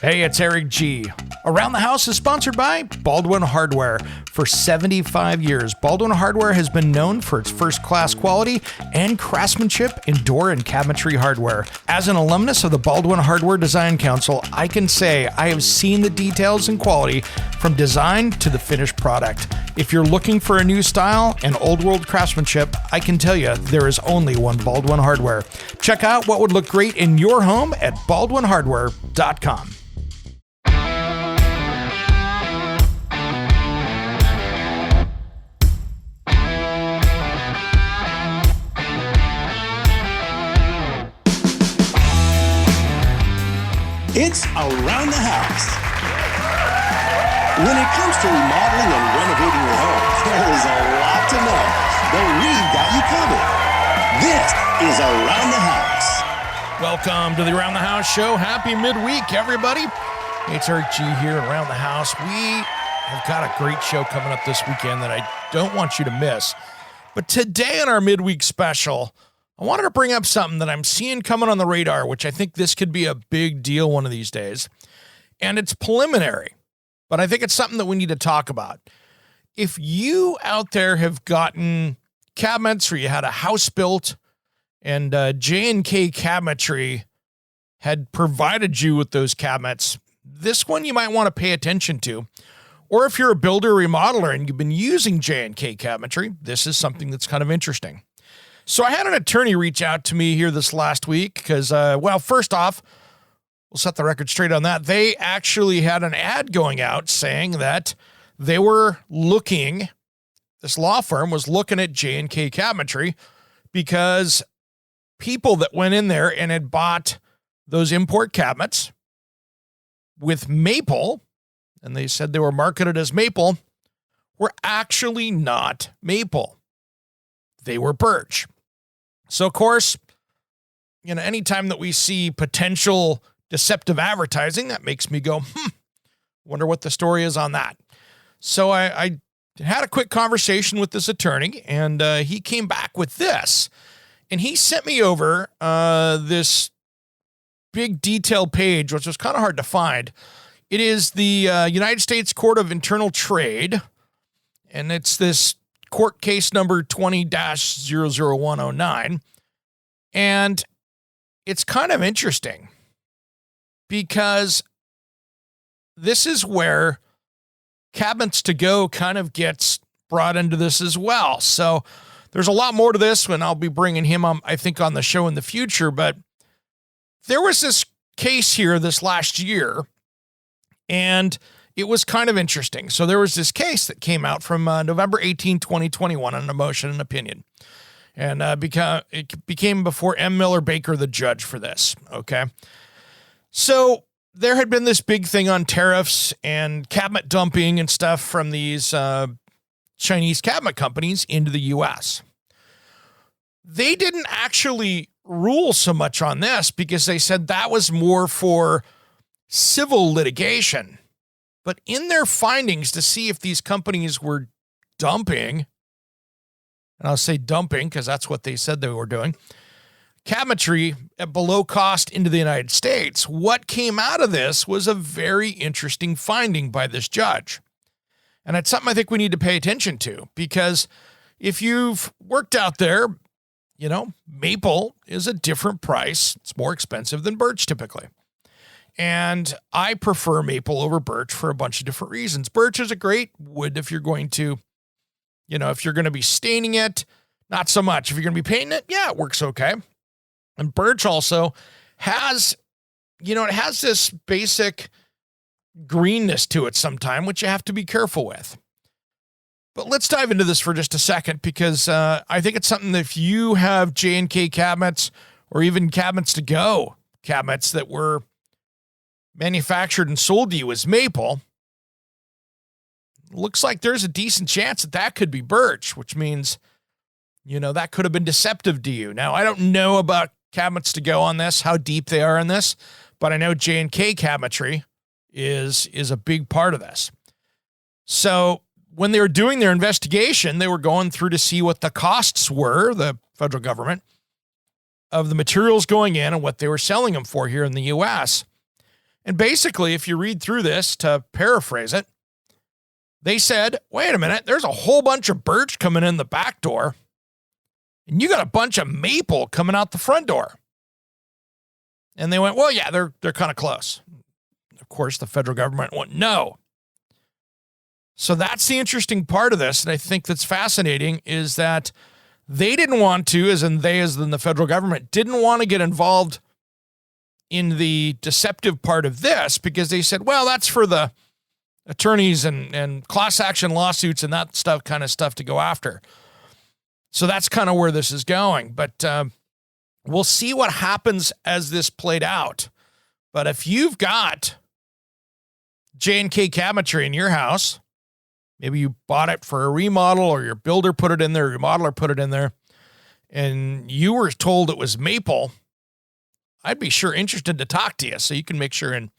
Hey, it's Eric G. Around the House is sponsored by Baldwin Hardware. For 75 years, Baldwin Hardware has been known for its first-class quality and craftsmanship in door and cabinetry hardware. As an alumnus of the Baldwin Hardware Design Council, I can say I have seen the details and quality from design to the finished product. If you're looking for a new style and old-world craftsmanship, I can tell you there is only one Baldwin Hardware. Check out what would look great in your home at baldwinhardware.com. It's Around the House. When it comes to remodeling and renovating your home, there is a lot to know, but we've got you covered. This is Around the House. Welcome to the Around the House show. Happy midweek, everybody. It's Eric G here at Around the House. We have got a great show coming up this weekend that I don't want you to miss. But today in our midweek special, I wanted to bring up something that I'm seeing coming on the radar, which I think this could be a big deal one of these days. And it's preliminary, but I think it's something that we need to talk about. If you out there have gotten cabinets or you had a house built and J&K Cabinetry had provided you with those cabinets, this one you might want to pay attention to. Or if you're a builder or remodeler and you've been using J&K Cabinetry, this is something that's kind of interesting. So I had an attorney reach out to me here this last week because, first off, we'll set the record straight on that. They actually had an ad going out saying that they were looking, this law firm was looking at J&K Cabinetry because people that went in there and had bought those import cabinets with maple, and they said they were marketed as maple, were actually not maple. They were birch. So, of course, anytime that we see potential deceptive advertising, that makes me go, wonder what the story is on that. So I had a quick conversation with this attorney, and he came back with this. And he sent me over this big detailed page, which was kind of hard to find. It is the United States Court of Internal Trade, and it's this court case number 20-00109. And it's kind of interesting because this is where cabinets to go kind of gets brought into this as well. So there's a lot more to this when I'll be bringing him on, I think, on the show in the future. But there was this case here this last year, and it was kind of interesting. So there was this case that came out from November 18, 2021 on a motion and opinion. And it became before M. Miller Baker, the judge for this, okay? So there had been this big thing on tariffs and cabinet dumping and stuff from these Chinese cabinet companies into the U.S. They didn't actually rule so much on this because they said that was more for civil litigation. But in their findings to see if these companies were dumping, and I'll say dumping because that's what they said they were doing, cabinetry at below cost into the United States, what came out of this was a very interesting finding by this judge. And it's something I think we need to pay attention to because if you've worked out there, maple is a different price. It's more expensive than birch typically. And I prefer maple over birch for a bunch of different reasons. Birch is a great wood if you're going to, if you're going to be staining it, not so much. If you're going to be painting it, yeah, it works okay. And birch also has, it has this basic greenness to it sometime, which you have to be careful with. But let's dive into this for just a second because I think it's something that if you have J&K cabinets or even cabinets to go cabinets that were manufactured and sold to you as maple, looks like there's a decent chance that could be birch, which means, that could have been deceptive to you. Now, I don't know about cabinets to go on this, how deep they are in this, but I know J&K Cabinetry is a big part of this. So when they were doing their investigation, they were going through to see what the costs were, the federal government, of the materials going in and what they were selling them for here in the U.S. And basically, if you read through this, to paraphrase it, they said, wait a minute, there's a whole bunch of birch coming in the back door, and you got a bunch of maple coming out the front door. And they went, well, yeah, they're kind of close. Of course, the federal government went, no. So that's the interesting part of this, and I think that's fascinating, is that they didn't want to, as in the federal government, didn't want to get involved in the deceptive part of this, because they said, well, that's for the attorneys and class action lawsuits and that kind of stuff to go after. So that's kind of where this is going. But we'll see what happens as this played out. But if you've got J&K Cabinetry in your house, maybe you bought it for a remodel, or your builder put it in there, or your modeler put it in there, and you were told it was maple, I'd be sure interested to talk to you. So you can make sure and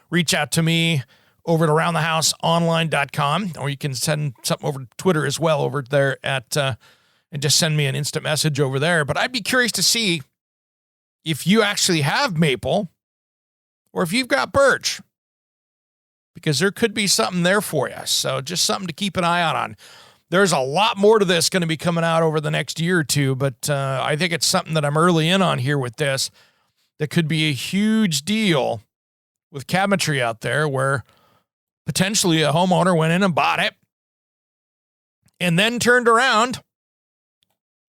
reach out to me over at aroundthehouseonline.com, or you can send something over to Twitter as well over there and just send me an instant message over there. But I'd be curious to see if you actually have maple or if you've got birch, because there could be something there for you. So just something to keep an eye out on. There's a lot more to this going to be coming out over the next year or two, but I think it's something that I'm early in on here with this. That could be a huge deal with cabinetry out there, where potentially a homeowner went in and bought it and then turned around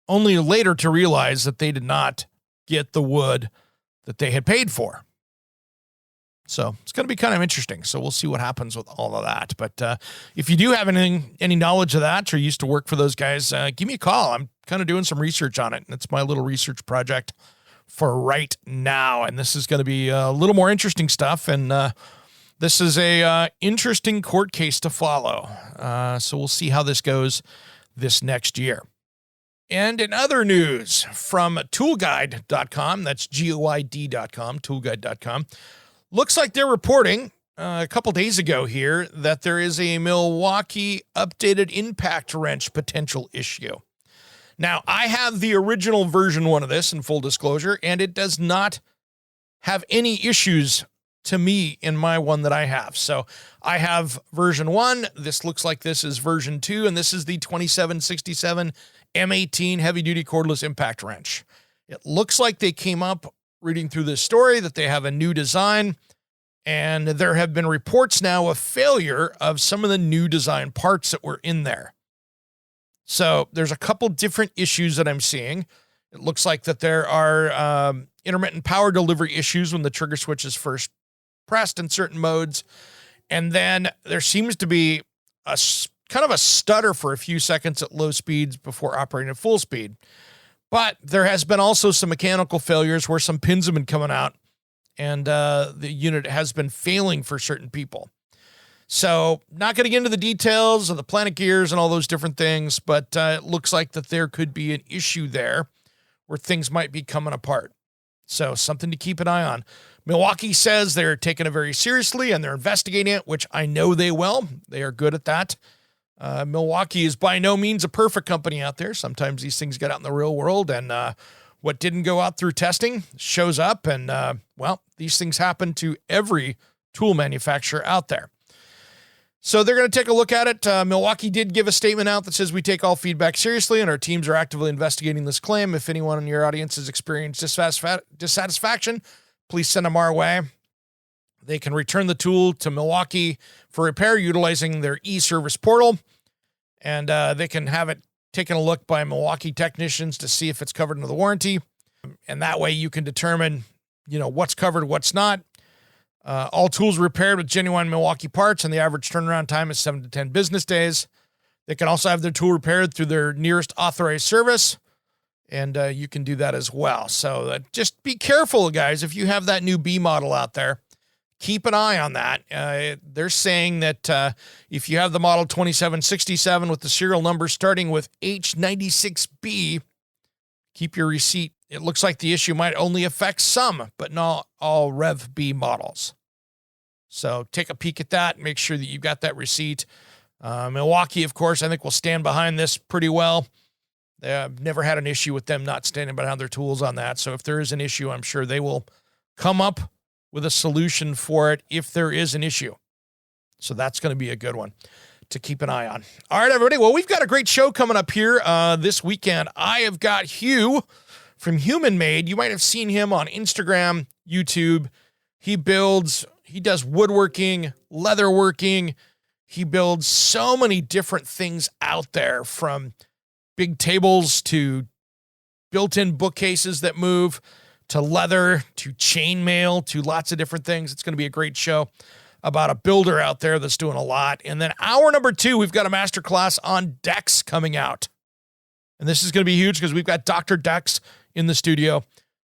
only later to realize that they did not get the wood that they had paid for. So it's going to be kind of interesting. So we'll see what happens with all of that. But if you do have any knowledge of that, or used to work for those guys, give me a call. I'm kind of doing some research on it, and it's my little research project for right now. And this is going to be a little more interesting stuff. And this is a interesting court case to follow. So we'll see how this goes this next year. And in other news from toolguide.com, that's GOID.com, toolguide.com, looks like they're reporting a couple days ago here that there is a Milwaukee updated impact wrench potential issue. Now, I have the original version 1 of this, in full disclosure, and it does not have any issues to me in my one that I have. So I have version 1. This looks like this is version 2, and this is the 2767 M18 heavy-duty cordless impact wrench. It looks like they came up, reading through this story, that they have a new design, and there have been reports now of failure of some of the new design parts that were in there. So there's a couple different issues that I'm seeing. It looks like that there are intermittent power delivery issues when the trigger switch is first pressed in certain modes. And then there seems to be a kind of a stutter for a few seconds at low speeds before operating at full speed. But there has been also some mechanical failures where some pins have been coming out, and the unit has been failing for certain people. So not going to get into the details of the planet gears and all those different things, but it looks like that there could be an issue there where things might be coming apart. So something to keep an eye on. Milwaukee says they're taking it very seriously and they're investigating it, which I know they will. They are good at that. Milwaukee is by no means a perfect company out there. Sometimes these things get out in the real world, and what didn't go out through testing shows up. And, well, these things happen to every tool manufacturer out there. So they're going to take a look at it. Milwaukee did give a statement out that says, we take all feedback seriously and our teams are actively investigating this claim. If anyone in your audience has experienced dissatisfaction, please send them our way. They can return the tool to Milwaukee for repair utilizing their e-service portal, and they can have it taken a look by Milwaukee technicians to see if it's covered under the warranty. And that way you can determine, what's covered, what's not. All tools repaired with genuine Milwaukee parts, and the average turnaround time is 7 to 10 business days. They can also have their tool repaired through their nearest authorized service, and you can do that as well. So just be careful, guys. If you have that new B model out there, keep an eye on that. They're saying that if you have the model 2767 with the serial number starting with H96B, keep your receipt. It looks like the issue might only affect some, but not all Rev B models. So take a peek at that. Make sure that you've got that receipt. Milwaukee, of course, I think will stand behind this pretty well. I've never had an issue with them not standing behind their tools on that. So if there is an issue, I'm sure they will come up with a solution for it if there is an issue. So that's going to be a good one to keep an eye on. All right, everybody. Well, we've got a great show coming up here this weekend. I have got Hugh from Human Made. You might have seen him on Instagram, YouTube. He does woodworking, leatherworking. He builds so many different things out there, from big tables to built-in bookcases that move, to leather, to chainmail, to lots of different things. It's going to be a great show about a builder out there that's doing a lot. And then hour number 2, we've got a masterclass on decks coming out. And this is going to be huge because we've got Dr. Decks in the studio.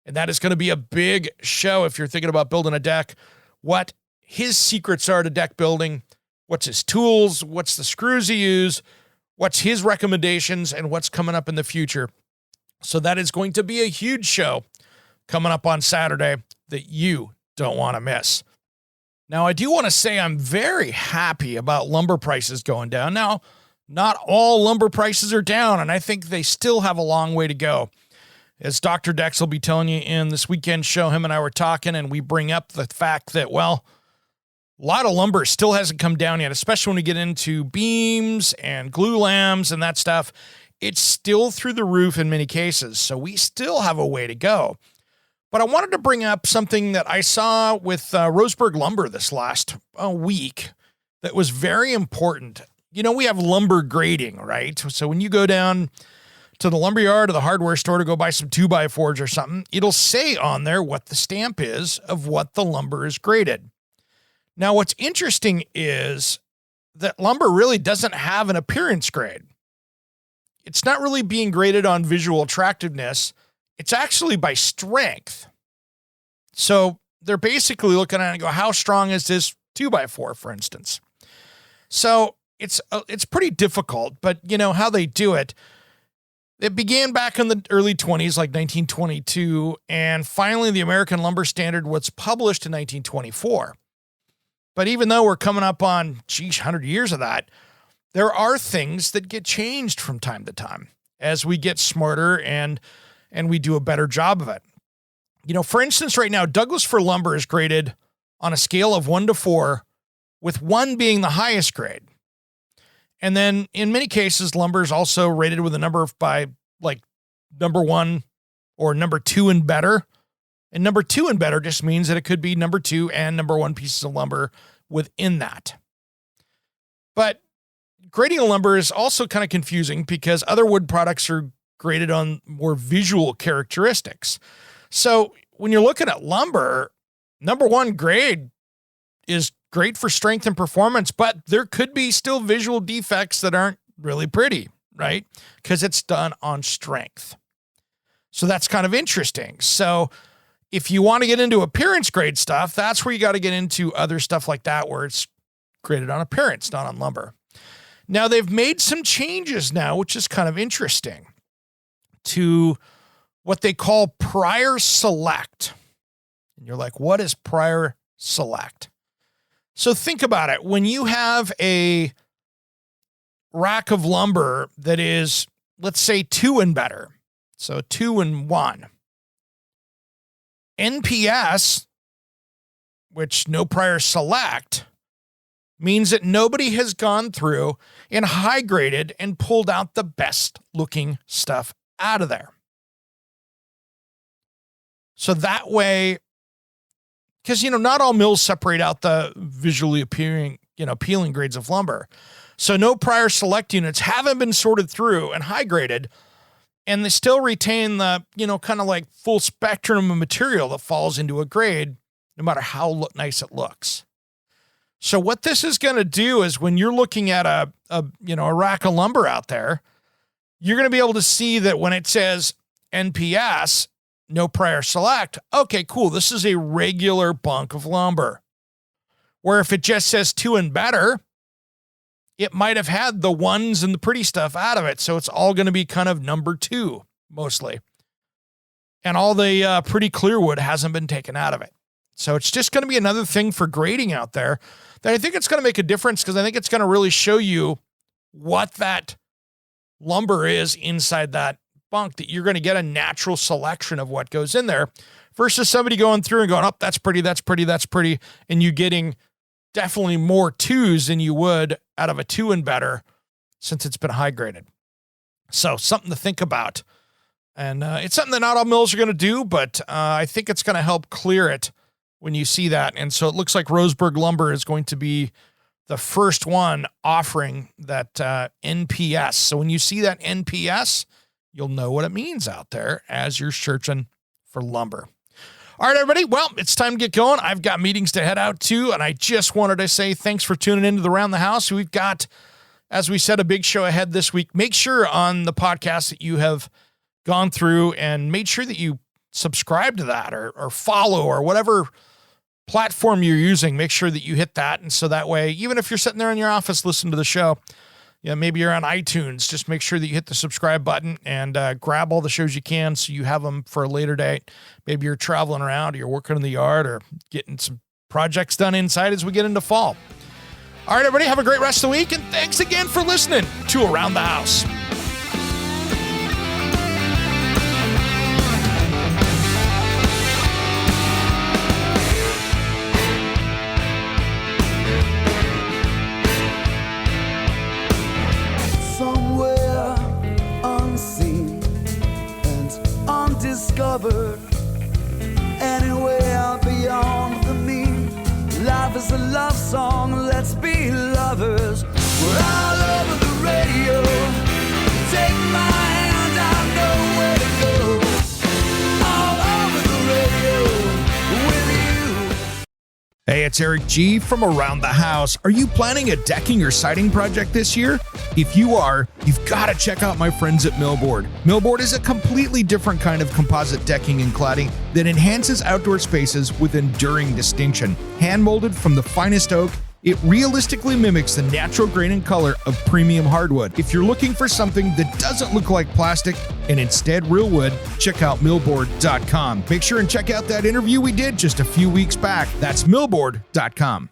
And that is going to be a big show if you're thinking about building a deck, what his secrets are to deck building, what's his tools, what's the screws he uses, what's his recommendations, and what's coming up in the future. So that is going to be a huge show coming up on Saturday that you don't want to miss. Now, I do want to say I'm very happy about lumber prices going down. Now, not all lumber prices are down, and I think they still have a long way to go. As Dr. Dex will be telling you in this weekend show, him and I were talking, and we bring up the fact that, well, a lot of lumber still hasn't come down yet, especially when we get into beams and glue lambs and that stuff. It's still through the roof in many cases, so we still have a way to go. But I wanted to bring up something that I saw with Roseburg Lumber this last week that was very important. You know, we have lumber grading, right? So when you go down to the lumberyard or the hardware store to go buy some 2x4s or something, it'll say on there what the stamp is of what the lumber is graded. Now, what's interesting is that lumber really doesn't have an appearance grade. It's not really being graded on visual attractiveness. It's actually by strength. So they're basically looking at it and go, how strong is this 2x4, for instance? So it's pretty difficult, but you know how they do it. It began back in the early 20s, like 1922, and finally the American Lumber Standard was published in 1924. But even though we're coming up on, 100 years of that, there are things that get changed from time to time as we get smarter and we do a better job of it. You know, for instance, right now, Douglas fir lumber is graded on a scale of 1 to 4, with 1 being the highest grade. And then in many cases, lumber is also rated with a number by like number 1 or number 2 and better. And number 2 and better just means that it could be number 2 and number 1 pieces of lumber within that. But grading of lumber is also kind of confusing because other wood products are graded on more visual characteristics. So when you're looking at lumber, number 1 grade is great for strength and performance, but there could be still visual defects that aren't really pretty, right? Because it's done on strength. So that's kind of interesting. So if you want to get into appearance grade stuff, that's where you got to get into other stuff like that, where it's graded on appearance, not on lumber. Now they've made some changes now, which is kind of interesting, to what they call prior select. And you're like, what is prior select? So think about it. When you have a rack of lumber that is, let's say, 2 and better, so 2 and 1, NPS, which no prior select, means that nobody has gone through and high graded and pulled out the best looking stuff out of there. So that way, because, you know, not all mills separate out the visually appealing grades of lumber. So no prior select units haven't been sorted through and high graded, and they still retain the, kind of like full spectrum of material that falls into a grade, no matter how nice it looks. So what this is going to do is when you're looking at a rack of lumber out there, you're going to be able to see that when it says NPS, no prior select, okay, cool, this is a regular bunk of lumber. Where if it just says 2 and better, it might have had the 1s and the pretty stuff out of it. So it's all going to be kind of number 2, mostly. And all the pretty clear wood hasn't been taken out of it. So it's just going to be another thing for grading out there that I think it's going to make a difference, because I think it's going to really show you what that lumber is inside that spunk that you're going to get a natural selection of what goes in there versus somebody going through and going, oh, that's pretty, that's pretty, that's pretty. And you getting definitely more 2s than you would out of a 2 and better since it's been high graded. So something to think about. And it's something that not all mills are going to do, but I think it's going to help clear it when you see that. And so it looks like Roseburg Lumber is going to be the first one offering that NPS. So when you see that NPS, you'll know what it means out there as you're searching for lumber. All right, everybody. Well, it's time to get going. I've got meetings to head out to, and I just wanted to say thanks for tuning into the Around the House. We've got, as we said, a big show ahead this week. Make sure on the podcast that you have gone through and made sure that you subscribe to that or follow or whatever platform you're using. Make sure that you hit that. And so that way, even if you're sitting there in your office listening to the show, maybe you're on iTunes, just make sure that you hit the subscribe button and grab all the shows you can so you have them for a later date. Maybe you're traveling around or you're working in the yard or getting some projects done inside as we get into fall. All right, everybody, have a great rest of the week, and thanks again for listening to Around the House. Discovered anywhere beyond the mean. Life is a love song, let's be lovers. We're all over the radio. Take my hand, I know where to go. All over the radio with you. Hey, it's Eric G. from Around the House. Are you planning a decking or siding project this year? If you are, you've got to check out my friends at Millboard. Millboard is a completely different kind of composite decking and cladding that enhances outdoor spaces with enduring distinction. Hand-molded from the finest oak, it realistically mimics the natural grain and color of premium hardwood. If you're looking for something that doesn't look like plastic and instead real wood, check out millboard.com. Make sure and check out that interview we did just a few weeks back. That's millboard.com.